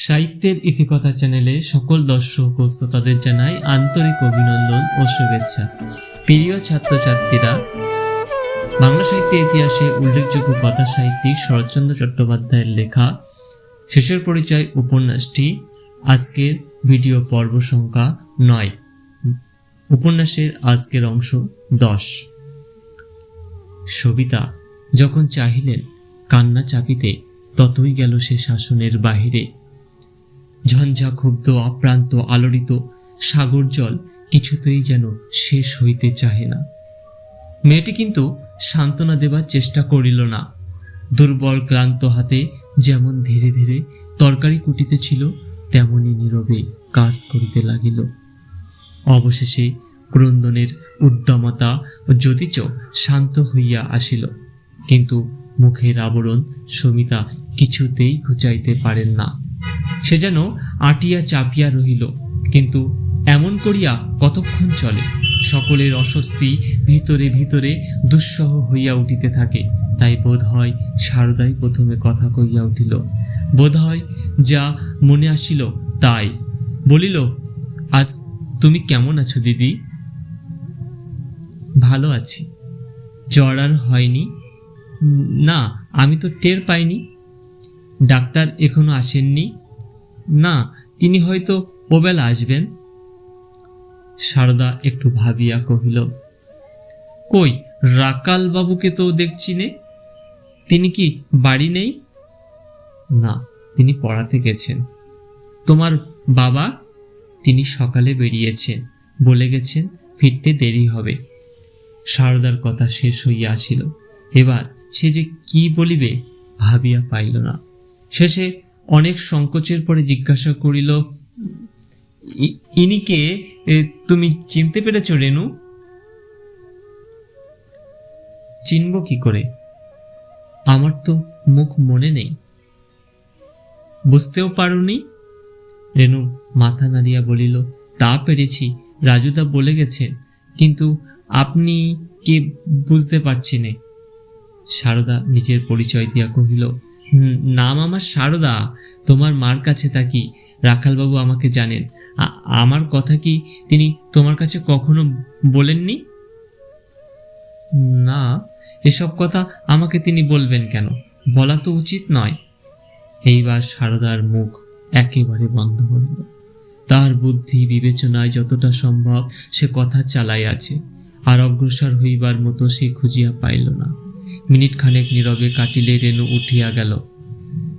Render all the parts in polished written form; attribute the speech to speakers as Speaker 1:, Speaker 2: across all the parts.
Speaker 1: সাহিত্যের ইতিকথা চ্যানেলে সকল দর্শক ও শ্রোতাদের জানাই আন্তরিক অভিনন্দন ও শুভেচ্ছা। প্রিয় ছাত্রছাত্রীরা, বাংলা সাহিত্যের ইতিহাসে উল্লেখযোগ্য কথা সাহিত্যিক শরৎচন্দ্র চট্টোপাধ্যায়ের লেখা শেষের পরিচয় উপন্যাসটি আজকের ভিডিও পর্ব সংখ্যা 9। উপন্যাসের আজকের অংশ 10। সবিতা যখন চাহিলেন কান্না চাপিতে, ততই গেল সে শাসনের বাহিরে। ঝঞ্ঝা ক্ষুব্ধ আপ্রান্ত আলোড়িত সাগর জল কিছুতেই যেন শেষ হইতে চাহে না। মেয়েটি কিন্তু সান্ত্বনা দেবার চেষ্টা করিল না। দুর্বল ক্লান্ত হাতে যেমন ধীরে ধীরে তরকারি কুটিতেছিল, তেমনি নীরবে কাজ করিতে লাগিল। অবশেষে ক্রন্দনের উদ্দামতা যদিচ শান্ত হইয়া আসিল, কিন্তু মুখের আবরণ সমিতা কিছুতেই ঘুচাইতে পারেন না। সে যেন আটিয়া চাপিয়া রহিল, কিন্তু এমন করিয়া কতক্ষণ চলে? সকলের অস্বস্তি ভিতরে ভিতরে দুঃসহ হইয়া উঠিতে থাকে। তাই বোধ হয় শারদাই প্রথমে কথা কইয়া উঠিল। বোধ হয় যা মনে আসিল তাই বলিল, আজ তুমি কেমন আছো দিদি? ভালো আছি। জ্বর আর হয়নি? না, আমি তো টের পাইনি। ডাক্তার এখনো আসেননি? না, তিনি হয়তো ওবেলা আসবেন। শারদা একটু ভাবিয়া কহিল, কই, রাকাল বাবুকে তো দেখছি নে। তিনি কি বাড়ি নেই? না, তিনি পড়াতে গেছেন। তোমার বাবা? তিনি সকালে বেরিয়েছেন, বলে গেছেন ফিরতে দেরি হবে। শারদার কথা শেষ হইয়া আসিল। এবার সে যে কি বলিবে ভাবিয়া পাইল না। শেষে অনেক সংকোচের পরে জিজ্ঞাসা করিল, ইনিকে তুমি চিনতে পেরেছ রেনু? চিনব কি করে? আমার তো মুখ মনে নেই। বুঝতেও পারোনি? রেনু মাথা নাড়িয়া বলিল, তা পেরেছি, রাজুদা বলে গেছেন, কিন্তু আপনি কে বুঝতে পারছি নে। শারদা নিজের পরিচয় দিয়া কহিল, নাম আমার শারদা। তোমার মার কাছে থাকি। রাখালবাবু আমাকে জানেন। আমার কথা কি তিনি তোমার কাছে কখনো বলেননি? না, এসব কথা আমাকে তিনি বলবেন কেন? বলা তো উচিত নয়। এইবার শারদার মুখ একেবারে বন্ধ হইল। তার বুদ্ধি বিবেচনায় যতটা সম্ভব সে কথা চালাইয়াছে, আর অগ্রসর হইবার মতো সে খুঁজিয়া পাইল না। মিনিট খানেক নীরবে কাটিলে রেনু উঠিয়া গেল,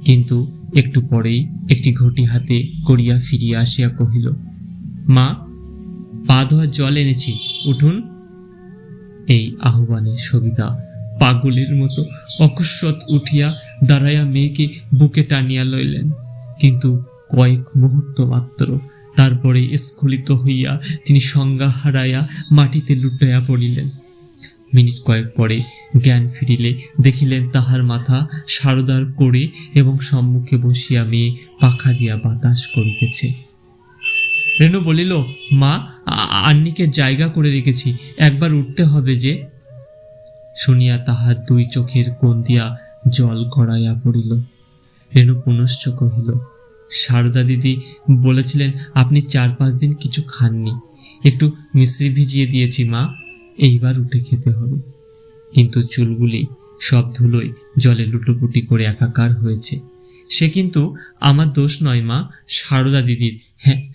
Speaker 1: কিন্তু একটু পরেই একটি ঘটি হাতে করিয়া ফিরিয়া আসিয়া কহিল, মা, পা ধোয়ার জল এনেছি, উঠুন। এই আহ্বানে সবিতা পাগলের মতো অকস্মাৎ উঠিয়া দাঁড়াইয়া মেয়েকে বুকে টানিয়া লইলেন, কিন্তু কয়েক মুহূর্ত মাত্র। তারপরে স্খলিত হইয়া তিনি সংজ্ঞা হারাইয়া মাটিতে লুটাইয়া পড়িলেন। মিনিট কয়েক পরে জ্ঞান ফিরিলে দেখিলেন তাহার মাথা শারদার কোড়ে এবং সম্মুখে বসিয়া মেয়ে পাখা দিয়া বাতাস করিতেছে। রেনু বলিল, মা, আন্নিকে জায়গা করে রেখেছি, একবার উঠতে হবে যে। শুনিয়া তাহার দুই চোখের কোণ দিয়া জল গড়াইয়া পড়িল। রেনু পুনশ্চ কহিল, শারদা দিদি বলেছিলেন আপনি 4-5 দিন কিছু খাননি। একটু মিশ্রি ভিজিয়ে দিয়েছি মা, এইবার উঠে খেতে হবে। কিন্তু চুলগুলি সব ধুলোয় জলে লুটোপুটি করে একাকার হয়েছে। সে কিন্তু আমার দোষ নয় মা, শারদা দিদির।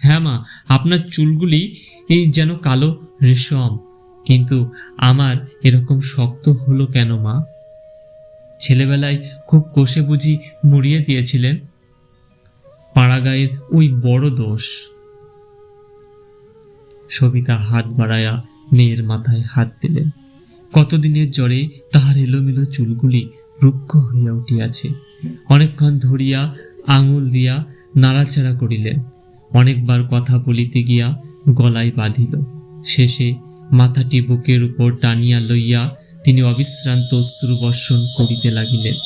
Speaker 1: হ্যাঁ মা, আপনার চুলগুলি এই যেন কালো রেশম, কিন্তু আমার এরকম শক্ত হলো কেন মা? ছেলেবেলায় খুব কষে বুঝি মুড়িয়ে দিয়েছিলেন? পাড়াগাঁয়ের ওই বড় দোষ। সবিতা হাত বাড়াইয়া মেয়ের মাথায় হাত দিলেন। কতদিনের জ্বরে তাহার এলোমেলো চুলগুলি রুক্ষ হইয়া উঠিয়াছে। অনেকক্ষণ ধরিয়া আঙুল দিয়া নাড়াচাড়া করিলেন। অনেকবার কথা বলিতে গিয়া গলায় বাঁধিল। শেষে মাথাটি বুকের উপর টানিয়া লইয়া তিনি অবিশ্রান্ত অশ্রুবর্ষণ করিতে লাগিলেন।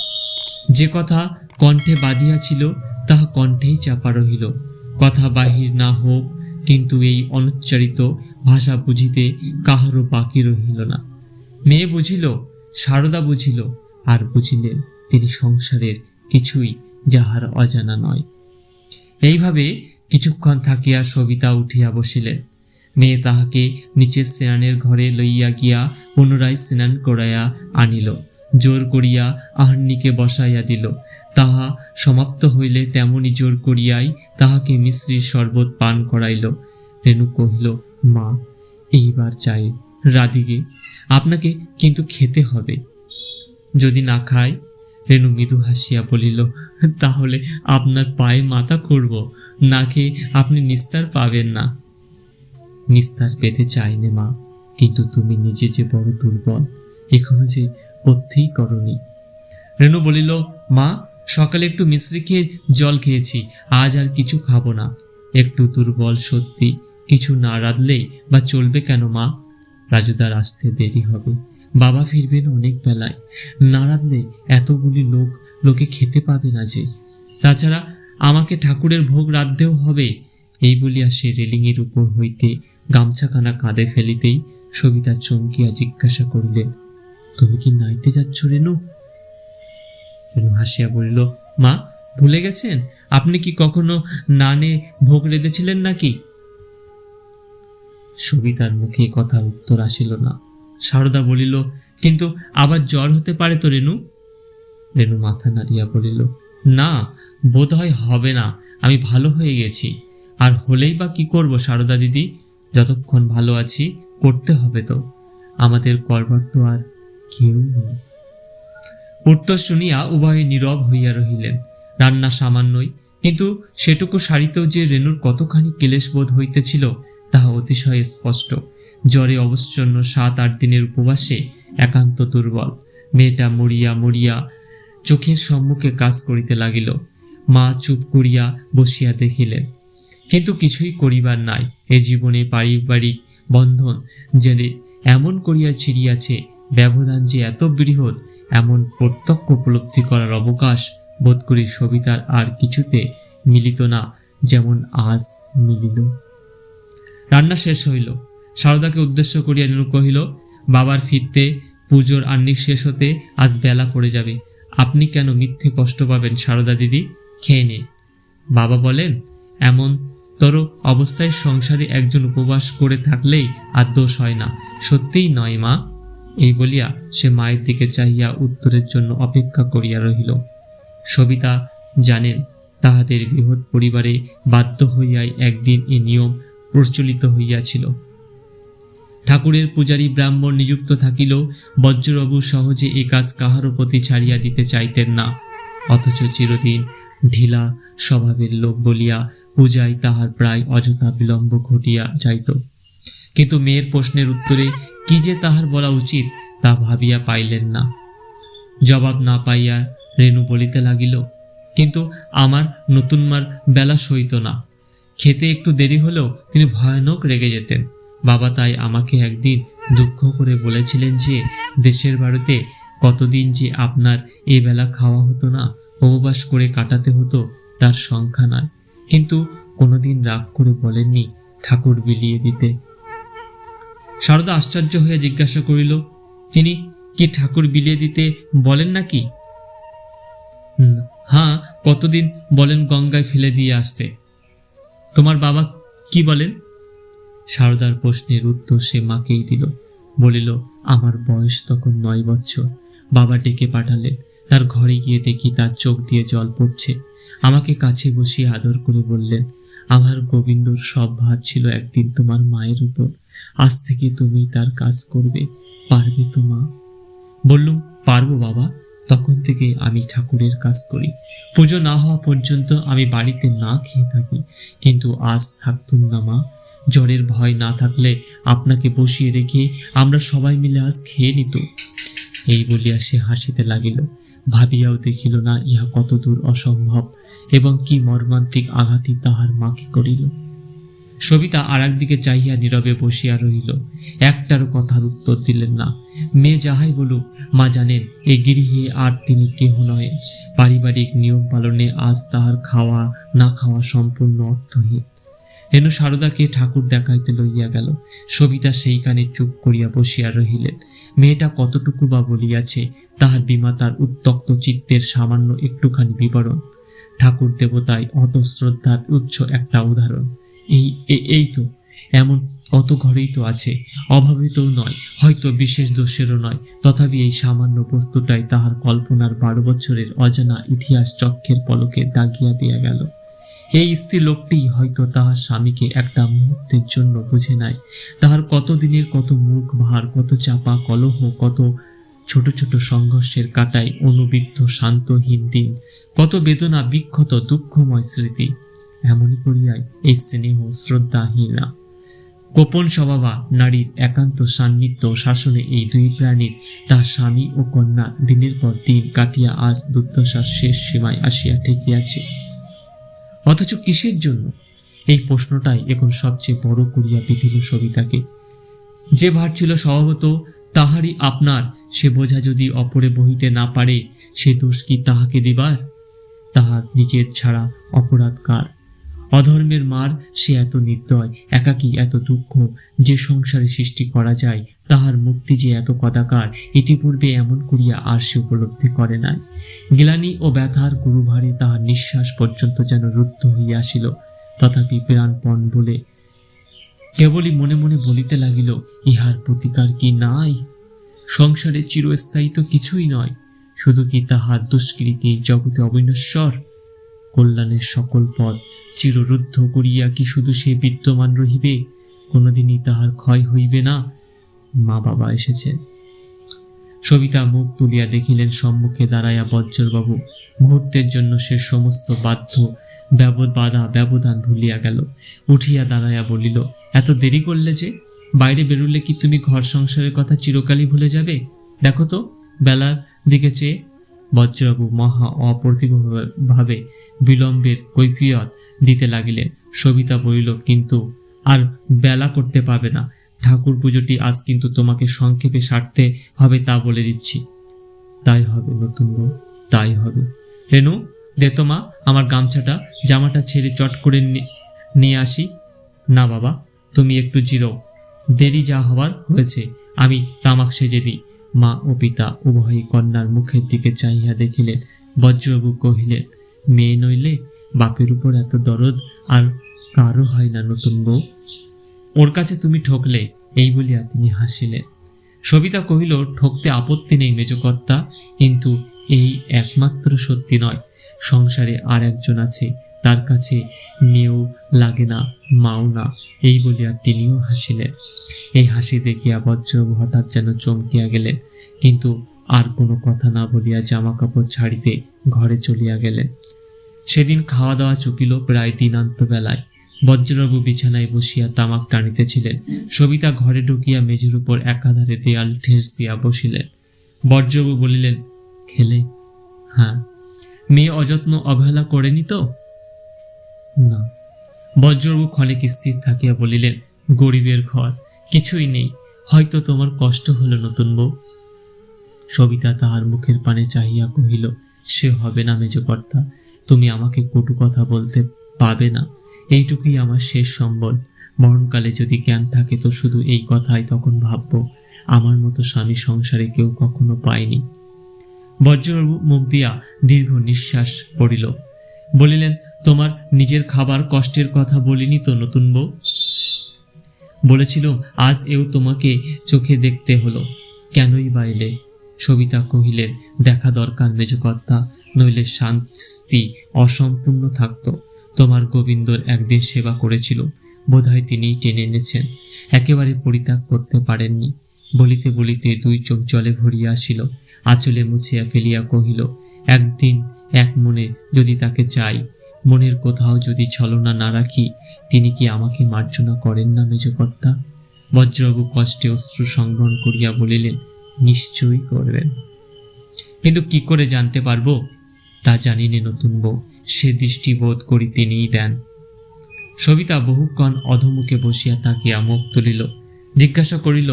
Speaker 1: যে কথা কণ্ঠে বাঁধিয়াছিল তাহা কণ্ঠেই চাপা রহিল। কথা বাহির না হোক, কিন্তু এই অনুচ্চারিত ভাষা বুঝিতে কাহারও বাকি রহিল না। মেয়ে বুঝিল, শারদা বুঝিল, আর বুঝিলেন তিনি সংসারের কিছুই যাহার অজানা নয়। এইভাবে কিছুক্ষণ থাকিয়া সবিতা উঠিয়া বসিলেন। মেয়ে তাহাকে নিচের স্নানের ঘরে লইয়া গিয়া পুনরায় স্নান করাইয়া আনিল, জোর করিয়া আহ্নিকে বসাইয়া দিল। তাহা সমাপ্ত হইলে তেমনি জোর করিয়াই তাহাকে মিশ্রির শরবত পান করাইল। রেণু কহিল, মা, এইবার চাই রাধিকে, আপনাকে কিন্তু খেতে হবে। যদি না খায়? রেণু মৃদু হাসিয়া বলিল, তাহলে আপনার পায়ে মাথা করব, না খেয়ে আপনি নিস্তার পাবেন না। নিস্তার পেতে চাইনে মা, কিন্তু তুমি নিজে যে বড় দুর্বল, এখনো যে পথ্যেই করনি। রেণু বলিল, মা, সকালে একটু মিশ্রি খেয়ে জল খেয়েছি, আজ আর কিছু খাবো না। একটু দুর্বল সত্যি, কিছু না রাঁধলেই বা চলবে কেন মা? রাজুদার আসতে দেরি হবে, বাবা ফিরবেন অনেক বেলায়, না রাঁধলে এতগুলি লোকে খেতে পাবে না যে। তাছাড়া আমাকে ঠাকুরের ভোগ রাঁধতেও হবে। এই বলিয়া সে রেলিংয়ের উপর হইতে গামছাখানা কাঁধে ফেলিতেই সবিতা চমকিয়া জিজ্ঞাসা করিলেন, তুমি কি নাইতে যাচ্ছ রেণু? রেণু হাসিয়া বলিল, মা, ভুলে গেছেন? আপনি কি কখনো নানে ভোগ রেঁধেছিলেন নাকি? সবিতার মুখে কথার উত্তর আসিল না। সারদা বলিল, কিন্তু আবার জ্বর হতে পারে তো রেণু? রেণু মাথা নাড়িয়া বলিল, না, বোধ হয় হবে না, আমি ভালো হয়ে গেছি। আর হলেই বা কি করব সারদা দিদি, যতক্ষণ ভালো আছি করতে হবে তো, আমাদের করবার তো আর কেউ নেই। উত্তর শুনিয়া উভয়ে নীরব হইয়া রহিলেন। রান্না সামান্যই, কিন্তু সেটুকু সারিতেও যে রেণুর কতখানি ক্লেশবোধ হইতেছিল তাহা অতিশয় স্পষ্ট। জ্বরে অবচ্ছন্ন 7-8 দিনের উপবাসে একান্ত দুর্বল মেয়েটা মরিয়া মরিয়া চোখের সম্মুখে কাজ করিতে লাগিল। মা চুপ করিয়া বসিয়া দেখিলেন, কিন্তু কিছুই করিবার নাই। এ জীবনে পারিবারিক বন্ধন যে এমন করিয়া ছিড়িয়াছে, ব্যবধান যে এত বৃহৎ, এমন প্রত্যক্ষ উপলব্ধি করার অবকাশ বোধ করি সবিতার আর কিছুতে মিলিত না, যেমন আজ মিলিল। রান্না শেষ হইল। সারদাকে উদ্দেশ্য করিয়া রেণু কহিল, বাবার ফিরতে, পুজোর আহ্নিক শেষ হতে আজ বেলা পড়ে যাবে। আপনি কেন মিথ্যে কষ্ট পাবেন সারদা দিদি, খেয়ে নিন। বাবা বলেন, এমন তর অবস্থায় সংসারে একজন উপবাস করে থাকলেই আর দোষ হয় না। সত্যিই নয় মা? এই বলিয়া সে মায়ের দিকে চাহিয়া উত্তরের জন্য অপেক্ষা করিয়া রহিল। সবিতা জানেন, তাহাদের বৃহৎ পরিবারে বাধ্য হইয়াই একদিন এ নিয়ম প্রচলিত হইয়াছিল। ঠাকুরের পূজারী ব্রাহ্মণ নিযুক্ত থাকিলেও বজ্রবাবু সহজে এ কাজ কাহারও প্রতি ছাড়িয়া দিতে চাইতেন না। অথচ চিরদিন ঢিলা স্বভাবের লোক বলিয়া পূজায় তাহার প্রায় অযথা বিলম্ব ঘটিয়া যাইত। কিন্তু মেয়ের প্রশ্নের উত্তরে কি যে তাহার বলা উচিত তা ভাবিয়া পাইলেন না। জবাব না পাইয়া রেণু বলিতে লাগিল, কিন্তু আমার নতুন মার বেলা সইত না। খেতে একটু দেরি হলেও তিনি ভয়ানক রেগে যেতেন। বাবা তাই আমাকে একদিন দুঃখ করে বলেছিলেন যে দেশের বাড়িতে কতদিন যে আপনার এ বেলা খাওয়া হতো না, উপবাস করে কাটাতে হতো তার সংখ্যা নয়। কিন্তু কোনোদিন রাগ করে বলেননি ঠাকুর বিলিয়ে দিতে। সারদা আশ্চর্য হয়ে জিজ্ঞাসা করিল, তিনি কি ঠাকুর বিলিয়ে দিতে বলেন নাকি? হ্যাঁ, কতদিন বলেন গঙ্গায় ফেলে দিয়ে আসতে। তোমার বাবা কি বলেন? সারদার প্রশ্নের উত্তর সে মাকেই দিল। বলিল, আমার বয়স তখন 9 বছর। বাবা ডেকে পাঠালেন। তার ঘরে গিয়ে দেখি তার চোখ দিয়ে জল পড়ছে। আমাকে কাছে বসিয়ে আদর করে বললেন, আমার গোবিন্দর সব ভার ছিল একদিন তোমার মায়ের উপর। আজ থেকে তুমি তার কাজ করবে, পারবে তো মা? বললুম, পারবো বাবা। তখন থেকে আমি ঠাকুরের কাজ করি। পুজো না হওয়া পর্যন্ত আমি বাড়িতে না খেয়ে থাকি। কিন্তু আজ থাকতুম না মা। জ্বরের ভয় না থাকলে আপনাকে বসিয়ে রেখে আমরা সবাই মিলে আজ খেয়ে নিত। এই বলিয়া সে হাসিতে লাগিল। ভাবিয়াও দেখিল না ইহা কতদূর অসম্ভব এবং কি মর্মান্তিক আঘাতই তাহার মাকে করিল। সবিতা আর একদিকে চাহিয়া নীরবে বসিয়া রহিল। একটারও কথার উত্তর দিলেন না। মেয়ে যাহাই বলুক, মা জানেন এ গৃহে আর তিনি কেহ নয়। পারিবারিক নিয়ম পালনে আজ তাহার খাওয়া না খাওয়া সম্পূর্ণ অর্থহীন। রেণু সারদাকে ঠাকুর দেখাইতে লইয়া গেল। সবিতা সেইখানে চুপ করিয়া বসিয়া রহিলেন। মেয়েটা কতটুকু বা বলিয়াছে তাহার বিমাতার উত্তক্ত চিত্তের সামান্য একটুখানি বিবরণ। ঠাকুর দেবতায় অত শ্রদ্ধার উচ্চ একটা উদাহরণ। এই তো এমন কত ঘরেই তো আছে, অভাবিতও নয়, হয়তো বিশেষ দোষেরও নয়, তথাপি এই সামান্য বস্তুটাই তাহার কল্পনার 12 বছরের অজানা ইতিহাস চক্ষের পলকে দাগিয়া দিয়া গেল। এই স্ত্রী লোকটি হয়তো তাহার স্বামীকে একটা মুহূর্তের জন্য বুঝে নাই। তাহার কত দিনের কত মুখ ভার, কত চাপা কলহ, কত ছোট ছোট সংঘর্ষের কাটায় অনুবিদ্ধ শান্তহীন দিন, কত বেদনা বিক্ষত দুঃখময় স্মৃতি। এমনই করিয়াই এই স্নেহ শ্রদ্ধাহীনা গোপন স্বভাবা নারীর একান্ত সান্নিধ্য শাসনে এই দুই প্রাণীর, তার স্বামী ও কন্যা, দিনের পর দিন কাটিয়া আজ দুর্দশার শেষ সীমায় আসিয়া ঠেকিয়াছে। অথচ কিসের জন্য? এই প্রশ্নটাই এখন সবচেয়ে বড় করিয়া বিধিল সবিতাকে। যে ভার ছিল স্বভাবত তাহারই আপনার, সে বোঝা যদি অপরে বহিতে না পারে, সে দোষ কি তাহাকে দিবার? তাহার নিজের ছাড়া অপরাধ কার? অধর্মের মার সে এত নির্দয়, একাকী, এত দুঃখ যে সংসারে সৃষ্টি করা যায়, তাহার মুক্তি যে এত কদাকার, ইতিপূর্বে এমন করিয়া আর সে উপলব্ধি করে নাই। গ্লানি ও ব্যথার গুরুভারে তাহার নিঃশ্বাস পর্যন্ত যেন রুদ্ধ হইয়া আসিল। তথাপি প্রাণপণ বলে কেবলই মনে মনে বলিতে লাগিল, ইহার প্রতিকার কি নাই? সংসারে চিরস্থায়ী তো কিছুই নয়, শুধু কি তাহার দুষ্কৃতি জগতে অবিনশ্বর? কল্যাণের সকল পথ চিররুদ্ধ করিয়া কি শুধু সে বিদ্যমান রহিবে? কোনোদিনই তাহার ক্ষয় হইবে না। মা বাবা এসেছেন। সবিতা মুখ তুলিয়া দেখিলেন সম্মুখে দাঁড়াইয়া বজ্রবাবু। মুহূর্তের জন্য সে সমস্ত বাধা ব্যবধান ভুলিয়া গেল। উঠিয়া দাঁড়াইয়া বলিল, এত দেরি করলে যে? বাইরে বেরুলে কি তুমি ঘর সংসারের কথা চিরকালই ভুলে যাবে? দেখো তো বেলার দিকে চেয়ে। বজ্রবাবু মহা অপ্রতিভভাবে বিলম্বের কৈফিয়ত দিতে লাগিলেন। সবিতা বলিল, কিন্তু আর বেলা করতে পাবে না। ঠাকুর পুজোটি আজ কিন্তু তোমাকে সংক্ষেপে সারতে হবে, তা বলে দিচ্ছি। তাই হবে নতুন বউ, তাই হবে। রেনু, দে তো মা আমার গামছাটা, জামাটা ছেড়ে চট করে নিয়ে আসি। না বাবা, তুমি একটু জিরো, দেরি যা হবার হয়েছে, আমি তামাক সেজে দিই। মা ও পিতা উভয়ই কন্যার মুখের দিকে চাহিয়া দেখিলেন। বজ্রবাবু কহিলেন, মেয়ে নইলে বাপের উপর এত দরদ আর কারো হয় না নতুন বউ। ওর কাছে তুমি ঠকলে, এই বলিয়া তিনি হাসিলেন। সবিতা কহিল, ঠকতে আপত্তি নেই মেজকর্তা, কিন্তু এই একমাত্র সত্যি নয়। সংসারে আর একজন আছে, তার কাছে মেয়েও লাগে না, মাও না। এই বলিয়া তিনিও হাসিলেন। এই হাসি দেখিয়া বজ্রবাবু হঠাৎ যেন চমকিয়া গেলেন, কিন্তু আর কোনো কথা না বলিয়া জামা কাপড় ছাড়িতে ঘরে চলিয়া গেলেন। সেদিন খাওয়া দাওয়া চুকিল প্রায় দিনান্ত বেলায়। বজ্রবাবু বিছানায় বসিয়া তামাক টানিতেছিলেন। সবিতা ঘরে ঢুকিয়া মেঝের উপর একাধারে দেয়াল ঠেস দিয়া বসিলেন। বজ্রবাবু বলিলেন, খেলে? হ্যাঁ। মেয়ে অযত্ন অবহেলা করেনি তো? না। বজ্রবাবু ক্ষণিক স্থির থাকিয়া বলিলেন, গরিবের ঘর, কিছুই নেই, হয়তো তোমার কষ্ট হলো নতুন বউ। সবিতা তাহার মুখের পানে চাহিয়া কহিল, সে হবে না মেজকর্তা, তুমি আমাকে কটু কথা বলতে পাবে না। এইটুকুই আমার শেষ সম্বল। মরণকালে যদি জ্ঞান থাকে তো শুধু এই কথাই তখন ভাবব, আমার মতো স্বামী সংসারে কেউ কখনো পায়নি। বজ্রবাবু মুখ দিয়া দীর্ঘ নিঃশ্বাস পড়িল। বলিলেন, তোমার নিজের খাবার কষ্টের কথা বলিনি তো নতুন বউ? বলেছিল আজ এও তোমাকে চোখে দেখতে হলো, কেনই বা এলে? সবিতা কহিলেন, দেখা দরকার মেজকর্তা, নইলে শান্তি অসম্পূর্ণ থাকতো। তোমার গোবিন্দর একদিন সেবা করেছিল, বোধহয় তিনিই টেনে এনেছেন, একেবারে পরিত্যাগ করতে পারেননি। বলিতে বলিতে দুই চোখ জলে ভরিয়া আসিল। আঁচলে মুছিয়া ফেলিয়া কহিল, একদিন এক মনে যদি তাকে চাই, মনের কোথাও যদি ছলনা না রাখি, তিনি কি আমাকে মার্জনা করেন না মেজকর্তা? বজ্রবাবু কষ্টে অশ্রু সংবরণ করিয়া বলিলেন, নিশ্চয়ই করবেন, কিন্তু কি করে জানতে পারবো? তা জানি নে নতুন বউ, সে দৃষ্টি বোধ করি তিনিই দেন। সবিতা বহুক্ষণ অধমুখে বসিয়া তাকিয়া মুখ তুলিল। জিজ্ঞাসা করিল,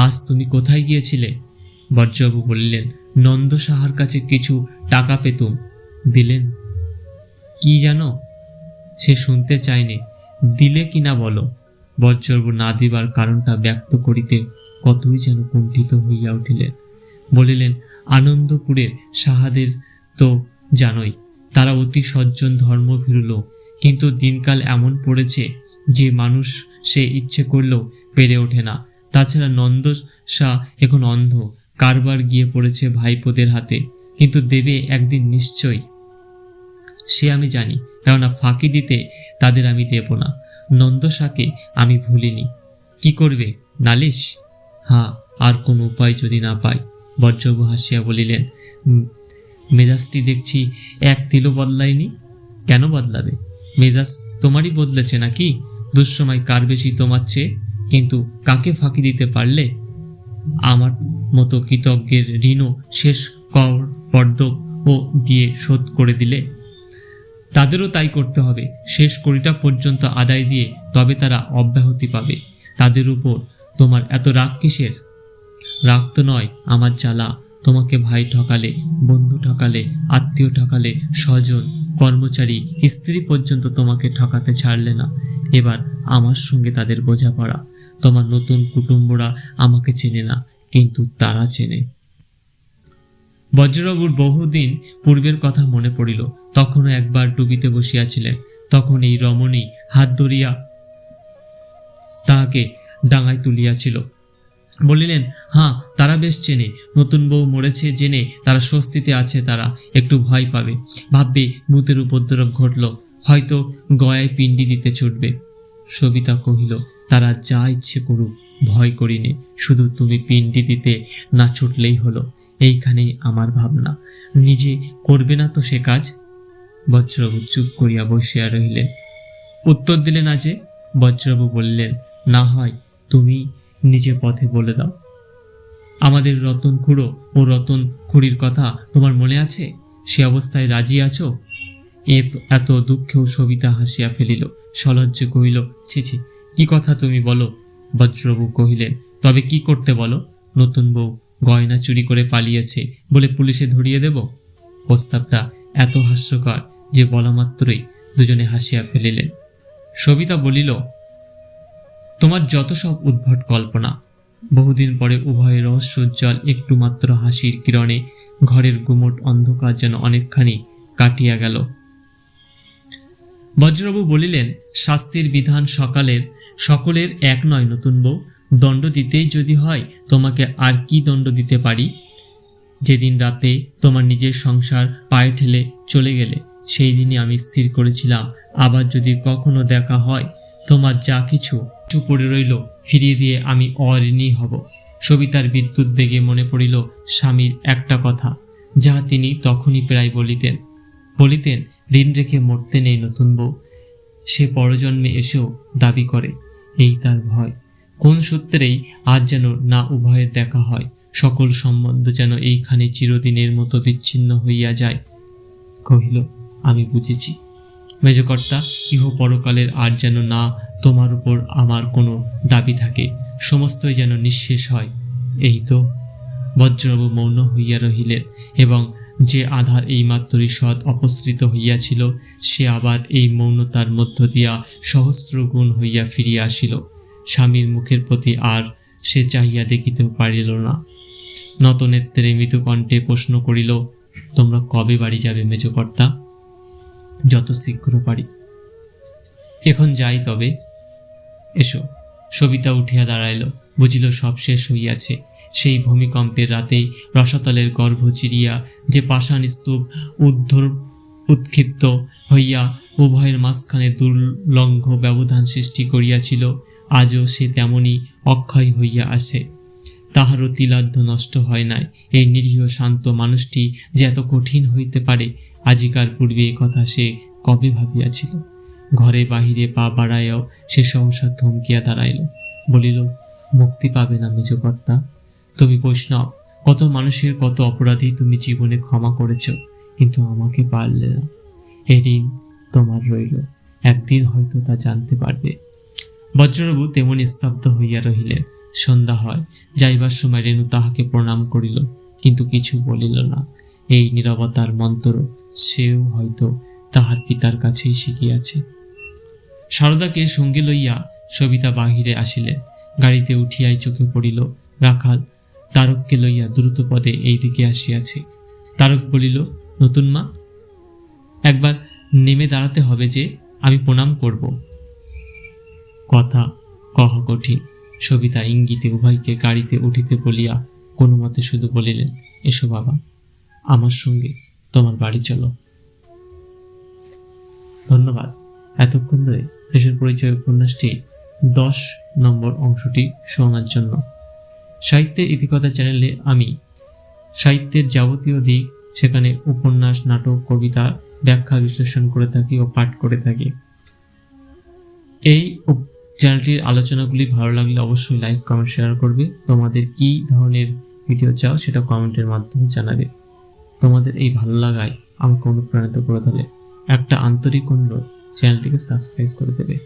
Speaker 1: আজ তুমি কোথায় গিয়েছিলে? বজ্রবাবু বলিলেন, নন্দ সাহার কাছে কিছু টাকা পেতুম, দিলেন? কি জানো? সে শুনতে চায়নি, দিলে কিনা বলো। বজ্রবাবু না দিবার কারণটা ব্যক্ত করিতে কতই যেন কুণ্ঠিত হইয়া উঠিলেন। বলিলেন, আনন্দপুরের সাহাদের তো জানোই, তারা অতি সজ্জন ধর্মভীরু লোক, কিন্তু দিনকাল এমন পড়েছে যে মানুষ সে ইচ্ছে করলেও পেরে ওঠে না। তাছাড়া নন্দসা এখন অন্ধ, কারবার গিয়ে পড়েছে ভাইপোদের হাতে, কিন্তু দেবে একদিন নিশ্চয়ই, সে আমি জানি, কেননা ফাঁকি দিতে তাদের আমি দেব না। নন্দসাকে আমি ভুলিনি। কি করবে, নালিশ? হ্যাঁ, আর কোন উপায় যদি না পাই। বজ্রবাবু হাসিয়া বলিলেন, মেজাজটি দেখছি এক তিলও বদলায়নি। কেন বদলাবে? মেজাজ তোমারই বদলেছে নাকি? দুঃসময় কার বেশি তোমার চেয়ে? কিন্তু কাকে ফাঁকি দিতে পারলে? আমার মতো কৃতজ্ঞের ঋণও শেষ পর্দক ও দিয়ে শোধ করে দিলে। তাদেরও তাই করতে হবে, শেষ কোটিটা পর্যন্ত আদায় দিয়ে তবে তারা অব্যাহতি পাবে। তাদের উপর তোমার এত রাগ কিসের? রাগ তো নয়, আমার জ্বালা। তোমাকে ভাই ঠকালে, বন্ধু ঠকালে, আত্মীয় ঠকালে, স্বজন, কর্মচারী, স্ত্রী পর্যন্ত তোমাকে ঠকাতে ছাড়লে না। এবার আমার সঙ্গে তাদের বোঝাপড়া। তোমার নতুন কুটুম্বরা আমাকে চেনে না, কিন্তু তারা চেনে। বজ্রবাবুর বহুদিন পূর্বের কথা মনে পড়িল। তখনও একবার ডুবিতে বসিয়াছিলেন। তখন এই রমণী হাত ধরিয়া তাহাকে ডাঙায় তুলিয়াছিল। বলিলেন, হ্যাঁ, তারা বেশ চেনে। নতুন বউ মরেছে জেনে তারা স্বস্তিতে আছে। তারা একটু ভয় পাবে, ভাববে ভূতের উপদ্রব ঘটল, হয়তো গয়ায় পিণ্ডি দিতে ছুটবে। সবিতা কহিল, তারা যা ইচ্ছে করুক, ভয় করি নে, শুধু তুমি পিণ্ডি দিতে না ছুটলেই হলো। এইখানেই আমার ভাবনা। নিজে করবে না তো সে কাজ? বজ্রবাবু চুপ করিয়া বসিয়া রহিলেন। উত্তর দিলেন না যে। বজ্রবাবু বললেন, না হয় তুমি নিজে পথে বলে দাও। আমাদের রতন খুড়ো ও রতন খুড়ির কথা তোমার মনে আছে? সে অবস্থায় রাজি আছো? এত দুঃখেও সবিতা হাসিয়া ফেলিল, সলজ্জে কহিল, ছি ছি, কি কথা তুমি বলো? বজ্রবাবু কহিলেন, তবে কি করতে বলো? নতুন বউ গয়না চুরি করে পালিয়েছে বলে পুলিশে ধরিয়ে দেব? প্রস্তাবটা এত হাস্যকর যে বলা মাত্রই দুজনে হাসিয়া ফেলিলেন। সবিতা বলিল, তোমার যত সব উদ্ভট কল্পনা। বহুদিন পরে উভয়ের রহস্যোজ্জ্বল একটু মাত্র হাসির কিরণে ঘরের গুমট অন্ধকার যেন অনেকখানি কাটিয়া গেল। বজ্রবাবু বলিলেন, শাস্তির বিধান সকলের এক নয় নতুন বউ। দণ্ড দিতেই যদি হয়, তোমাকে আর কি দণ্ড দিতে পারি? যেদিন রাতে তোমার নিজের সংসার পায়ে ঠেলে চলে গেলে, সেই দিনই আমি স্থির করেছিলাম, আবার যদি কখনো দেখা হয়, তোমার যা কিছু পড়ে রইল ফিরিয়ে দিয়ে আমি অঋণী হব। সবিতার বিদ্যুৎ বেগে মনে পড়িল স্বামীর একটা কথা, যাহা তিনি তখনই প্রায় বলিতেন, ঋণ রেখে মরতে নেই নতুন বউ। সে পরজন্মে এসেও দাবি করে, এই তার ভয়। কোন সূত্রেই আজ যেন না উভয়ের দেখা হয়, সকল সম্বন্ধ যেন এইখানে চিরদিনের মতো বিচ্ছিন্ন হইয়া যায়। কহিল, আমি বুঝেছি মেজকর্তা, ইহ পরকালের আর যেন না তোমার উপর আমার কোনো দাবি থাকে, সমস্তই যেন নিঃশেষ হয়, এই তো। বজ্রবাবু মৌন হইয়া রহিলেন, এবং যে আধার এইমাত্রই সৎ অপসৃত হইয়াছিল, সে আবার এই মৌনতার মধ্য দিয়া সহস্র গুণ হইয়া ফিরিয়া আসিল। স্বামীর মুখের প্রতি আর সে চাহিয়া দেখিতেও পারিল না। নত নেত্রে মৃদু কণ্ঠে প্রশ্ন করিল, তোমরা কবে বাড়ি যাবে মেজকর্তা? যত শীঘ্র পারি। এখন যাই তবে। এসো। সবিতা উঠিয়া দাঁড়াইল, বুঝিল সব শেষ হইয়াছে। সেই ভূমিকম্পের রাতেই রসাতলের গর্ভ চিরিয়া যে পাষাণ স্তূপ উৎক্ষিপ্ত হইয়া উভয়ের মাঝখানে দুর্লঙ্ঘ ব্যবধান সৃষ্টি করিয়াছিল, আজও সে তেমনি অক্ষয় হইয়া আসে। তাহারও তিলার্ধ নষ্ট হয় নাই। এই নিরীহ শান্ত মানুষটি যে এত কঠিন হইতে পারে, আজিকার পূর্বে এ কথা সে কবে ভাবিয়াছিল। ঘরে বাহিরে পা বাড়াইয়াও সে সহসা থমকিয়া দাঁড়াইল, বলিল, মুক্তি পাবে না মেজকর্তা। তুমি বৈষ্ণব, কত মানুষের কত অপরাধী তুমি জীবনে ক্ষমা করেছ, কিন্তু আমাকে পারলে না। এ ঋণ তোমার রইল, একদিন হয়তো তা জানতে পারবে। বজ্রবাবু তেমনি স্তব্ধ হইয়া রহিলেন। সন্ধ্যা হয়, যাইবার সময় রেণু তাহাকে প্রণাম করিল, কিন্তু কিছু বলিল না। এই নীরবতার মন্ত্র সেও হয়তো তাহার পিতার কাছেই শিখিয়াছে। সারদাকে সঙ্গে লইয়া সবিতা বাহিরে আসিলেন। গাড়িতে উঠিয়াই চোখে পড়িল রাখাল তারককে লইয়া দ্রুত পদে এই দিকে আসিয়াছে। তারক বলিল, নতুন মা? একবার নেমে দাঁড়াতে হবে যে আমি প্রণাম করব। কথা কহা কঠিন। সবিতা ইঙ্গিতে উভয়কে গাড়িতে উঠিতে বলিয়া কোনো মতে শুধু বলিলেন, এসো বাবা, আমার সঙ্গে তোমার বাড়ি চলো। ধন্যবাদ এতক্ষণ ধরে দেশের পরিচয় উপন্যাসটি 10 নম্বর অংশটি শোনার জন্য। সাহিত্যের ইতিকথা চ্যানেলে আমি সাহিত্যের যাবতীয় দিক, সেখানে উপন্যাস, নাটক, কবিতা ব্যাখ্যা বিশ্লেষণ করে থাকি ও পাঠ করে থাকি। এই চ্যানেলটির আলোচনাগুলি ভালো লাগলে অবশ্যই লাইক, কমেন্ট, শেয়ার করবে। তোমাদের কি ধরনের ভিডিও চাও সেটা কমেন্টের মাধ্যমে জানাবে। তোমাদের এই ভালো লাগায় আমাকে অনুপ্রাণিত করে তোলে। একটা আন্তরিক অনুরোধ, চ্যানেলটিকে সাবস্ক্রাইব করে দেবে।